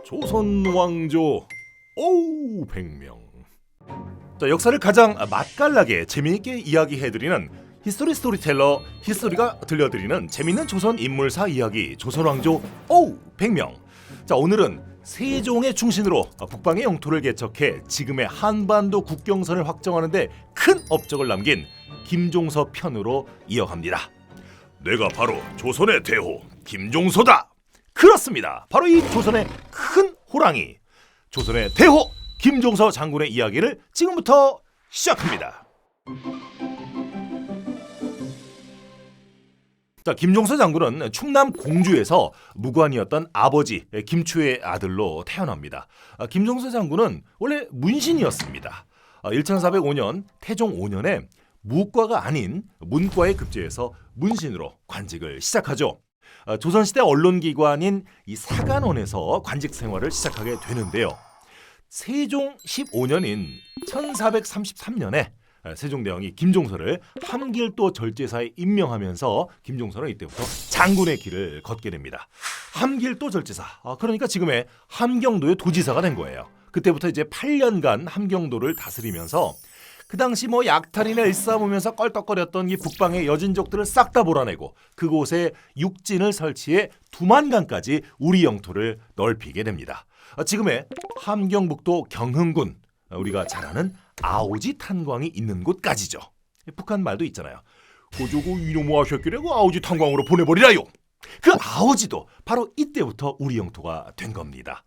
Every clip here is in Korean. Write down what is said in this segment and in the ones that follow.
조선 왕조 오우 100명. 자, 역사를 가장 맛깔나게 재미있게 이야기해드리는 히스토리 스토리텔러 히스토리가 들려드리는 재밌는 조선 인물사 이야기 조선 왕조 오우 100명. 자, 오늘은 세종의 충신으로 북방의 영토를 개척해 지금의 한반도 국경선을 확정하는 데 큰 업적을 남긴 김종서 편으로 이어갑니다. 내가 바로 조선의 대호 김종서다. 그렇습니다. 바로 이 조선의 큰 호랑이 조선의 대호 김종서 장군의 이야기를 지금부터 시작합니다. 자, 김종서 장군은 충남 공주에서 무관이었던 아버지 김추의 아들로 태어납니다. 김종서 장군은 원래 문신이었습니다. 1405년 태종 5년에 무과가 아닌 문과에 급제해서 문신으로 관직을 시작하죠. 조선시대 언론기관인 이 사간원에서 관직 생활을 시작하게 되는데요. 세종 15년인 1433년에 세종대왕이 김종서를 함길도 절제사에 임명하면서 김종서는 이때부터 장군의 길을 걷게 됩니다. 함길도 절제사, 그러니까 지금의 함경도의 도지사가 된 거예요. 그때부터 이제 8년간 함경도를 다스리면서 그 당시 약탈이나 일삼으면서 껄떡거렸던 이 북방의 여진족들을 싹 다 몰아내고 그곳에 육진을 설치해 두만강까지 우리 영토를 넓히게 됩니다. 지금의 함경북도 경흥군, 우리가 잘 아는 아오지 탄광이 있는 곳까지죠. 북한 말도 있잖아요. 고조고 이놈의 하셨길래 그 아오지 탄광으로 보내버리라요. 그 아오지도 바로 이때부터 우리 영토가 된 겁니다.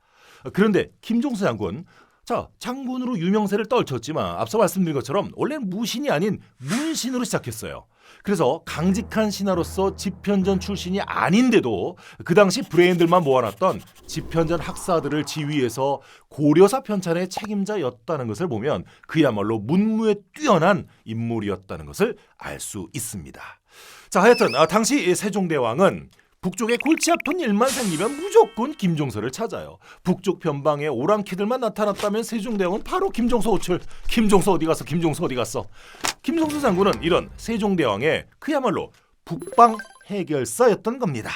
그런데 김종서 장군, 자, 장군으로 유명세를 떨쳤지만 앞서 말씀드린 것처럼 원래 무신이 아닌 문신으로 시작했어요. 그래서 강직한 신하로서 집현전 출신이 아닌데도 그 당시 브레인들만 모아놨던 집현전 학사들을 지휘해서 고려사 편찬의 책임자였다는 것을 보면 그야말로 문무에 뛰어난 인물이었다는 것을 알 수 있습니다. 자, 하여튼 당시 세종대왕은 북쪽에 골치 아픈 일만 생기면 무조건 김종서를 찾아요. 북쪽 변방에 오랑캐들만 나타났다면 세종대왕은 바로 김종서 호출. 김종서 어디 갔어? 김종서 어디 갔어? 김종서 장군은 이런 세종대왕의 그야말로 북방 해결사였던 겁니다.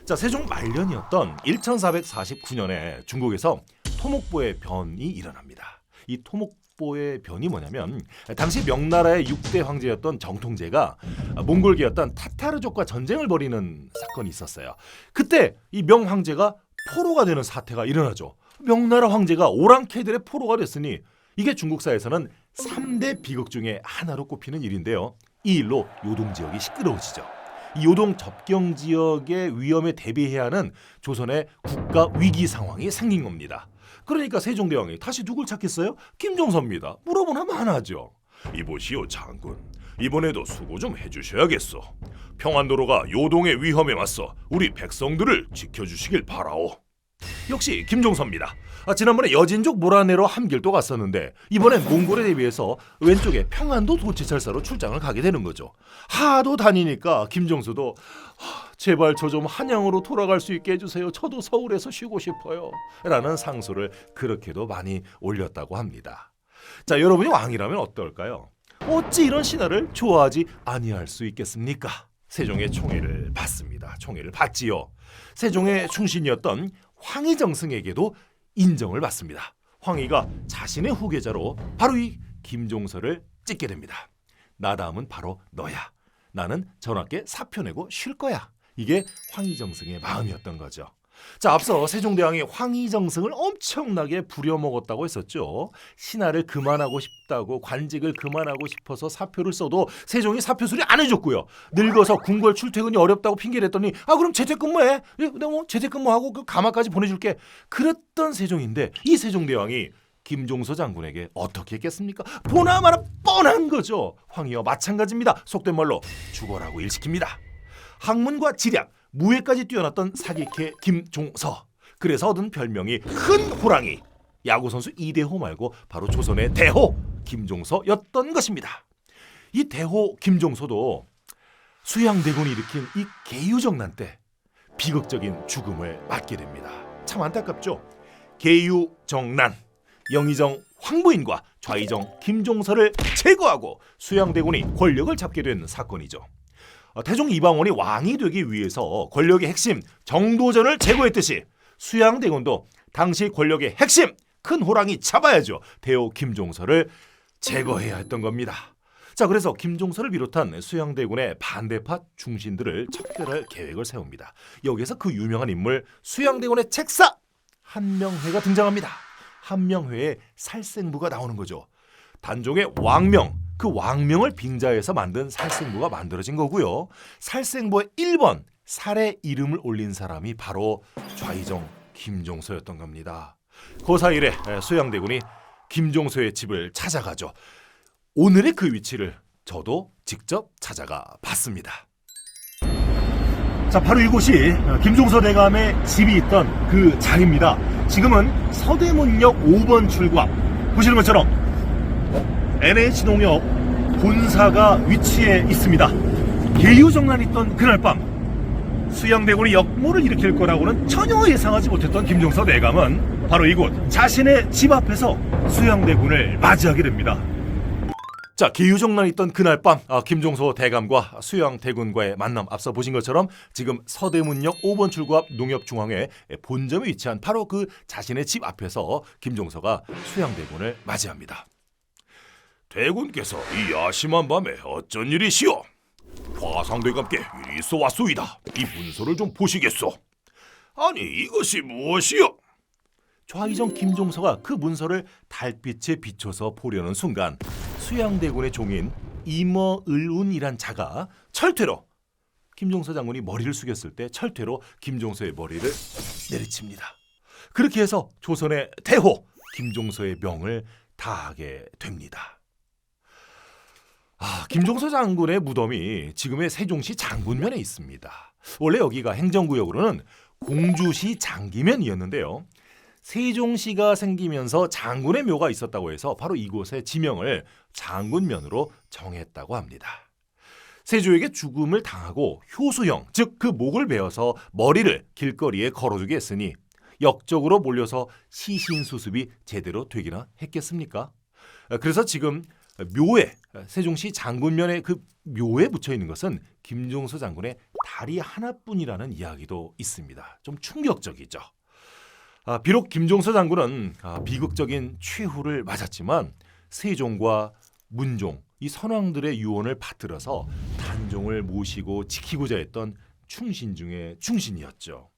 자, 세종 말년이었던 1449년에 중국에서 토목보의 변이 일어납니다. 이 토목보의 변이 뭐냐면 당시 명나라의 6대 황제였던 정통제가 몽골계였던 타타르족과 전쟁을 벌이는 사건이 있었어요. 그때 이 명황제가 포로가 되는 사태가 일어나죠. 명나라 황제가 오랑캐들의 포로가 됐으니 이게 중국사에서는 3대 비극 중에 하나로 꼽히는 일인데요. 이 일로 요동지역이 시끄러워지죠. 이 요동 접경 지역의 위험에 대비해야 하는 조선의 국가 위기 상황이 생긴 겁니다. 그러니까 세종대왕이 다시 누굴 찾겠어요? 김종서입니다. 물어보나 마나죠. 이보시오 장군, 이번에도 수고 좀 해주셔야겠소. 평안도로가 요동의 위험에 맞서 우리 백성들을 지켜주시길 바라오. 역시 김종서입니다. 지난번에 여진족 몰아내러 함길도 갔었는데 이번엔 몽골에 대비해서 왼쪽에 평안도 도치찰사로 출장을 가게 되는 거죠. 하도 다니니까 김종서도 제발 저 좀 한양으로 돌아갈 수 있게 해주세요. 저도 서울에서 쉬고 싶어요. 라는 상소를 그렇게도 많이 올렸다고 합니다. 자, 여러분이 왕이라면 어떨까요? 어찌 이런 신하를 좋아하지 아니할 수 있겠습니까? 세종의 총애를 받습니다. 총애를 받지요. 세종의 충신이었던 황희정승에게도 인정을 받습니다. 황희가 자신의 후계자로 바로 이 김종서를 찍게 됩니다. 나 다음은 바로 너야. 나는 전하께 사표 내고 쉴 거야. 이게 황희정승의 마음이었던 거죠. 자, 앞서 세종대왕이 황희정승을 엄청나게 부려먹었다고 했었죠. 신하를 그만하고 싶다고, 관직을 그만하고 싶어서 사표를 써도 세종이 사표 수리 안 해줬고요. 늙어서 궁궐 출퇴근이 어렵다고 핑계를 했더니 그럼 재택근무해. 내가 재택근무하고 그 가마까지 보내줄게. 그랬던 세종인데 이 세종대왕이 김종서 장군에게 어떻게 했겠습니까? 보나마나 뻔한 거죠. 황희와 마찬가지입니다. 속된 말로 죽어라고 일시킵니다. 학문과 지략, 무예까지 뛰어났던 사기캐 김종서. 그래서 얻은 별명이 큰 호랑이. 야구선수 이대호 말고 바로 조선의 대호 김종서였던 것입니다. 이 대호 김종서도 수양대군이 일으킨 이 계유정난 때 비극적인 죽음을 맞게 됩니다. 참 안타깝죠. 계유정난, 영의정 황보인과 좌의정 김종서를 제거하고 수양대군이 권력을 잡게 된 사건이죠. 태종 이방원이 왕이 되기 위해서 권력의 핵심 정도전을 제거했듯이 수양대군도 당시 권력의 핵심 큰 호랑이 잡아야죠. 대호 김종서를 제거해야 했던 겁니다. 자, 그래서 김종서를 비롯한 수양대군의 반대파 중신들을 척결할 계획을 세웁니다. 여기에서 그 유명한 인물 수양대군의 책사 한명회가 등장합니다. 한명회의 살생부가 나오는 거죠. 단종의 왕명, 그 왕명을 빙자해서 만든 살생부가 만들어진 거고요. 살생부의 1번 살의 이름을 올린 사람이 바로 좌의정 김종서였던 겁니다. 고사일에 수양대군이 김종서의 집을 찾아가죠. 오늘의 그 위치를 저도 직접 찾아가 봤습니다. 자, 바로 이곳이 김종서 대감의 집이 있던 그 자리입니다. 지금은 서대문역 5번 출구 앞, 보시는 것처럼 NH농협 본사가 위치해 있습니다. 계유정난이 있던 그날 밤 수양대군이 역모를 일으킬 거라고는 전혀 예상하지 못했던 김종서 대감은 바로 이곳 자신의 집 앞에서 수양대군을 맞이하게 됩니다. 자, 계유정난이 있던 그날 밤 김종서 대감과 수양대군과의 만남, 앞서 보신 것처럼 지금 서대문역 5번 출구 앞 농협중앙회 본점에 위치한 바로 그 자신의 집 앞에서 김종서가 수양대군을 맞이합니다. 대군께서 이 야심한 밤에 어쩐 일이시오? 화상대감께 일이 있어 왔소이다. 이 문서를 좀 보시겠소? 아니, 이것이 무엇이오? 좌의정 김종서가 그 문서를 달빛에 비춰서 보려는 순간 수양대군의 종인 임어을운이란 자가 철퇴로, 김종서 장군이 머리를 숙였을 때 철퇴로 김종서의 머리를 내리칩니다. 그렇게 해서 조선의 대호 김종서의 명을 다하게 됩니다. 김종서 장군의 무덤이 지금의 세종시 장군면에 있습니다. 원래 여기가 행정구역으로는 공주시 장기면이었는데요. 세종시가 생기면서 장군의 묘가 있었다고 해서 바로 이곳의 지명을 장군면으로 정했다고 합니다. 세조에게 죽음을 당하고 효수형, 즉 그 목을 베어서 머리를 길거리에 걸어두게 했으니 역적으로 몰려서 시신수습이 제대로 되기나 했겠습니까? 그래서 지금 묘에, 세종시 장군면에 그 묘에 붙여 있는 것은 김종서 장군의 다리 하나뿐이라는 이야기도 있습니다. 좀 충격적이죠. 비록 김종서 장군은 비극적인 최후를 맞았지만 세종과 문종, 이 선왕들의 유언을 받들어서 단종을 모시고 지키고자 했던 충신 중에 충신이었죠.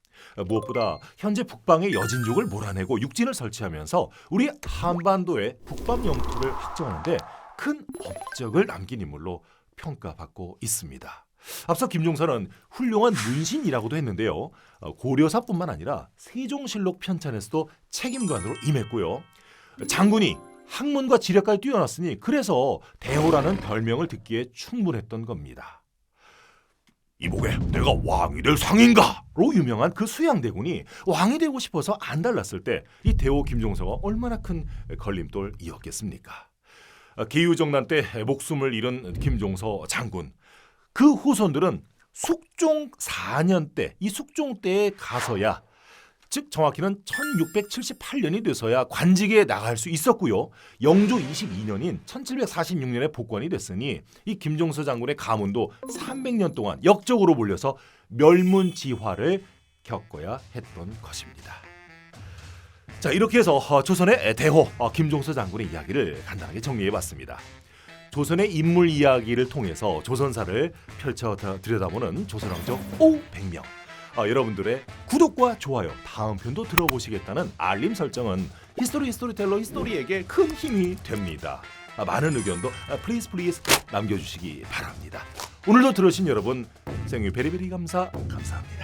무엇보다 현재 북방의 여진족을 몰아내고 육진을 설치하면서 우리 한반도의 북방 영토를 확정하는 데 큰 업적을 남긴 인물로 평가받고 있습니다. 앞서 김종서는 훌륭한 문신이라고도 했는데요. 고려사뿐만 아니라 세종실록 편찬에서도 책임관으로 임했고요. 장군이 학문과 지략까지 뛰어났으니 그래서 대호라는 별명을 듣기에 충분했던 겁니다. 이복에 내가 왕이 될 상인가로 유명한 그 수양대군이 왕이 되고 싶어서 안달났을 때 이 대호 김종서가 얼마나 큰 걸림돌이었겠습니까? 계유정난 때 목숨을 잃은 김종서 장군, 그 후손들은 숙종 4년 때, 이 숙종 때에 가서야, 즉 정확히는 1678년이 돼서야 관직에 나갈 수 있었고요. 영조 22년인 1746년에 복권이 됐으니 이 김종서 장군의 가문도 300년 동안 역적으로 몰려서 멸문지화를 겪어야 했던 것입니다. 자, 이렇게 해서 조선의 대호 김종서 장군의 이야기를 간단하게 정리해봤습니다. 조선의 인물 이야기를 통해서 조선사를 펼쳐 들여다보는 조선왕조 오백명. 여러분들의 구독과 좋아요, 다음 편도 들어보시겠다는 알림 설정은 히스토리텔러 히스토리에게 큰 힘이 됩니다. 많은 의견도 플리즈 남겨주시기 바랍니다. 오늘도 들으신 여러분 생유 베리베리 감사합니다.